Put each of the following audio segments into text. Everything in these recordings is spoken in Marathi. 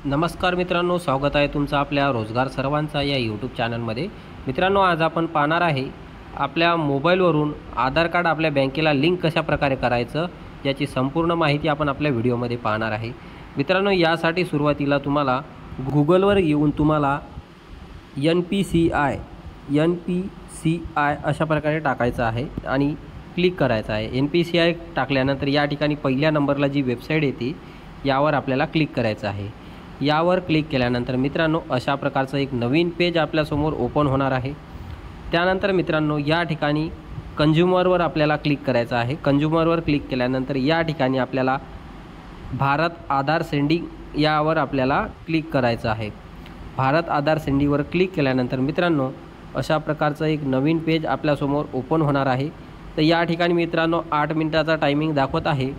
नमस्कार मित्रांनो, स्वागत आहे तुमचं आपल्या रोजगार सर्वांचा या यूट्यूब चॅनलमध्ये। मित्रांनो, आज आपण पाहणार आहे आपल्या मोबाईलवरून आधार कार्ड आपल्या बँकेला लिंक कशा प्रकारे करायचं याची संपूर्ण माहिती आपण आपल्या व्हिडिओमध्ये पाहणार आहे। मित्रांनो, यासाठी सुरुवातीला तुम्हाला गूगलवर येऊन तुम्हाला NPCI अशा प्रकारे टाकायचं आहे आणि क्लिक करायचं आहे। NPCI टाकल्यानंतर या ठिकाणी पहिल्या नंबरला जी वेबसाईट येते यावर आपल्याला क्लिक करायचं आहे। यावर क्लिक केल्यानंतर मित्रांनो अशा प्रकारचं एक नवीन पेज आपल्यासमोर ओपन होणार आहे। त्यानंतर मित्रांनो या ठिकाणी कंझ्युमरवर आपल्याला क्लिक करायचं आहे। कंझ्युमरवर क्लिक केल्यानंतर या ठिकाणी आपल्याला भारत आधार सेंडिंग यावर आपल्याला क्लिक करायचं आहे। भारत आधार सेंडिंगवर क्लिक केल्यानंतर मित्रांनो अशा प्रकारचं एक नवीन पेज आपल्यासमोर ओपन होणार आहे। तर या ठिकाणी मित्रांनो 8 मिनिटाचा टायमिंग दाखवत आहे।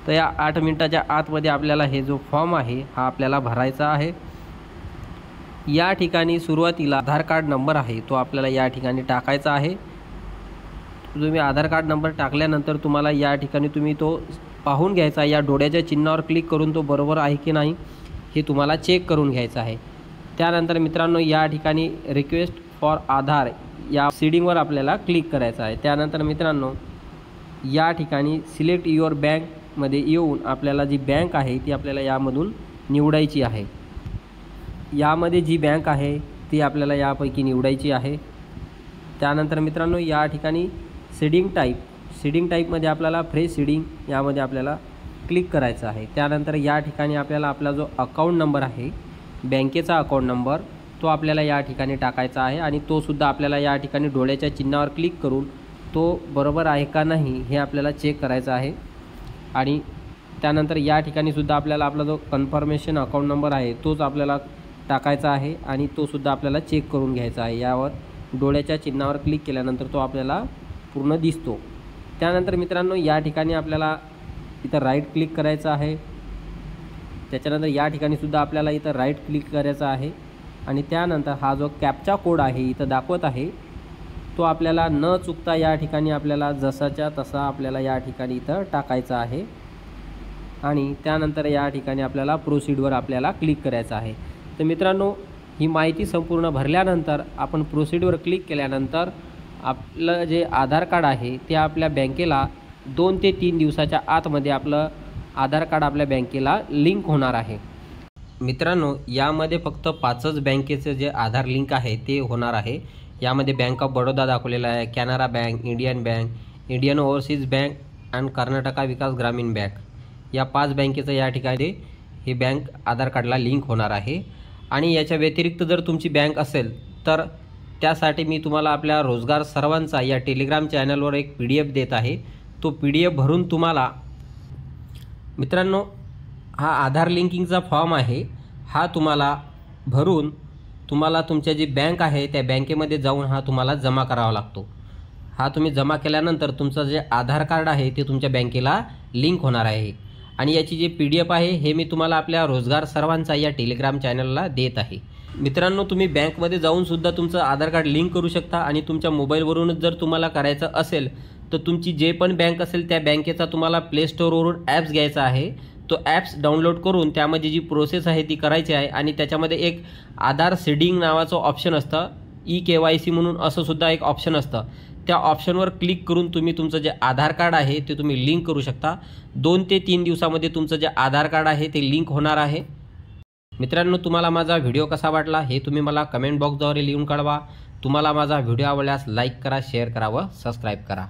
तर या 8 मिनिटाच्या आतमध्ये आपल्याला हे जो फॉर्म आहे हा आपल्याला भरायचा आहे। या ठिकाणी सुरुवातीला आधार कार्ड नंबर आहे तो आपल्याला या ठिकाणी टाकायचा आहे। तुम्ही आधार कार्ड नंबर टाकल्यानंतर तुम्हाला या ठिकाणी तुम्ही तो पाहून घ्यायचा, या डोळ्याच्या चिन्हावर क्लिक करून तो बरोबर आहे की नाही हे तुम्हाला चेक करून घ्यायचं आहे। त्यानंतर मित्रांनो या ठिकाणी रिक्वेस्ट फॉर आधार या सीडिंगवर आपल्याला क्लिक करायचं आहे। त्यानंतर मित्रांनो या ठिकाणी सिलेक्ट युअर बँक मध्ये येऊन आपल्याला जी बँक आहे ती आपल्याला यामधून निवडायची आहे। यामध्ये जी बँक आहे ती आपल्याला यापैकी निवडायची आहे। त्यानंतर मित्रांनो या ठिकाणी सीडिंग टाईपमध्ये आपल्याला फ्रेश सीडिंग यामध्ये आपल्याला क्लिक करायचं आहे। त्यानंतर या ठिकाणी आपल्याला आपला जो अकाउंट नंबर आहे बँकेचा अकाउंट नंबर तो आपल्याला या ठिकाणी टाकायचा आहे आणि तो सुद्धा आपल्याला या ठिकाणी डोळ्याच्या चिन्हावर क्लिक करून तो बरोबर आहे का नाही हे आपल्याला चेक करायचं आहे। आणि त्यानंतर या ठिकाणी सुद्धा आपल्याला आपला जो कन्फर्मेशन अकाउंट नंबर आहे तोच आपल्याला टाकायचा आहे आणि तो सुद्धा आपल्याला चेक करून घ्यायचा आहे। यावर डोळ्याच्या चिन्हावर क्लिक केल्यानंतर तो आपल्याला पूर्ण दिसतो। त्यानंतर मित्रांनो या ठिकाणी आपल्याला इथं राईट क्लिक करायचं आहे। त्याच्यानंतर या ठिकाणी सुद्धा आपल्याला इथं राईट क्लिक करायचं आहे आणि त्यानंतर हा जो कॅप्चा कोड आहे इथं दाखवत आहे तो आपल्याला न चुकता या ठिकाणी आपल्याला जसाच्या तसा आपल्याला या ठिकाणी इथं टाकायचा आहे आणि त्यानंतर या ठिकाणी आपल्याला प्रोसीडवर आपल्याला क्लिक करायचं आहे। तर मित्रांनो ही माहिती संपूर्ण भरल्यानंतर आपण प्रोसीडवर क्लिक केल्यानंतर आपलं जे आधार कार्ड आहे ते आपल्या बँकेला 2 ते 3 दिवसाच्या आतमध्ये आपलं आधार कार्ड आपल्या बँकेला लिंक होणार आहे। मित्रांनो यामध्ये फक्त 5च बँकेचे जे आधार लिंक आहे ते होणार आहे। यामध्ये बँक ऑफ बडोदा दाखवलेला आहे, Canara bank, Indian bank, Indian overseas bank आणि कर्नाटका विकास ग्रामीण बँक या 5 बँकेचं या ठिकाणी हे बँक आधार कार्डला लिंक होणार आहे। आणि याच्या व्यतिरिक्त जर तुमची बँक असेल तर त्यासाठी मी तुम्हाला आपल्या रोजगार सर्वांचा या टेलिग्राम चॅनलवर एक PDF देत आहे। तो PDF भरून तुम्हाला मित्रांनो हा आधार लिंकिंगचा फॉर्म आहे हा तुम्हाला भरून तुम्हाला तुमच्या जी बँक आहे त्या बँकेमध्ये जाऊन हा तुम्हाला जमा करावा लागतो। हा तुम्ही जमा केल्यानंतर तुमचं जे आधार कार्ड आहे ते तुमच्या बँकेला लिंक होणार आहे आणि याची जी PDF आहे हे मी तुम्हाला आपल्या रोजगार सर्वांचा या टेलिग्राम चॅनलला देत आहे। मित्रांनो तुम्ही बँकमध्ये जाऊन सुद्धा तुमचं आधार कार्ड लिंक करू शकता आणि तुमच्या मोबाईलवरूनच जर तुम्हाला करायचं असेल तर तुमची जे पण बँक असेल त्या बँकेचा तुम्हाला प्ले स्टोअरवरून ॲप्स घ्यायचा आहे। तो ॲप्स डाउनलोड करून त्यामध्ये जी प्रोसेस आहे ती करायची आहे आणि त्याच्यामध्ये एक आधार सीडिंग नावाचं ऑप्शन असतं, eKYC म्हणून असं सुद्धा एक ऑप्शन असतं। त्या ऑप्शनवर क्लिक करून तुम्ही तुमचं जे आधार कार्ड आहे ते तुम्ही लिंक करू शकता। 2 ते 3 दिवसामध्ये तुमचं जे आधार कार्ड आहे ते लिंक होणार आहे। मित्रांनो तुम्हाला माझा व्हिडिओ कसा वाटला हे तुम्ही मला कमेंट बॉक्सद्वारे लिहून कळवा। तुम्हाला माझा व्हिडिओ आवडल्यास लाईक करा, शेअर करा व सबस्क्राईब करा।